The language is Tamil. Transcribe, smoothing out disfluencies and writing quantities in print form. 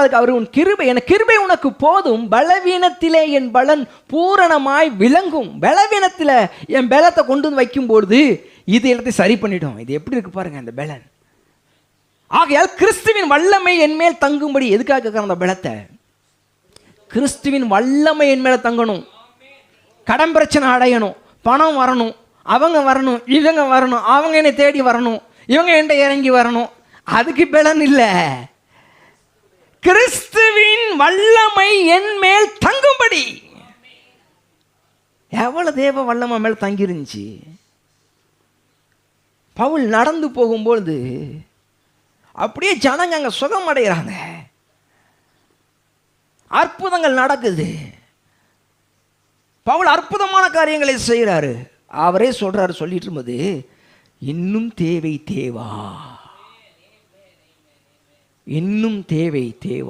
அதுக்கு அவர் உன் கிருபை, என் கிருபை உனக்கு போதும், பலவீனத்திலே என் பலன் பூரணமாய் விளங்கும். பலவீனத்தில் என் பலத்தை கொண்டு வந்து வைக்கும்போது இது எல்லாத்தையும் சரி பண்ணிடும். இது எப்படி இருக்கு பாருங்க அந்த பலன். ஆகையால் கிறிஸ்துவின் வல்லமை என் மேல் தங்கும்படி. எதுக்காக கேட்குற அந்த பலத்தை? கிறிஸ்துவின் வல்லமை என் மேல தங்கணும். கடன் பிரச்சனை அடையணும், பணம் வரணும், அவங்க வரணும், இவங்க வரணும், அவங்க என்னை தேடி வரணும், இவங்க என்கிட்ட இறங்கி வரணும். அதுக்கு பலன் இல்லை. கிறிஸ்துவின் வல்லமை என் மேல் தங்கும்படி. எவ்வளவு தேவ வல்லமை மேல் தங்கி இருந்துச்சு. பவுல் நடந்து போகும்போது அப்படியே ஜனங்க அங்க சுகம் அடைகிறாங்க, அற்புதங்கள் நடக்குது. பவுல் அற்புதமான காரியங்களை செய்கிறாரு. அவரே சொல்றாரு, சொல்லிட்டு இருக்கும்போது, இன்னும் தேவை தேவா, இன்னும் தேவை தேவா.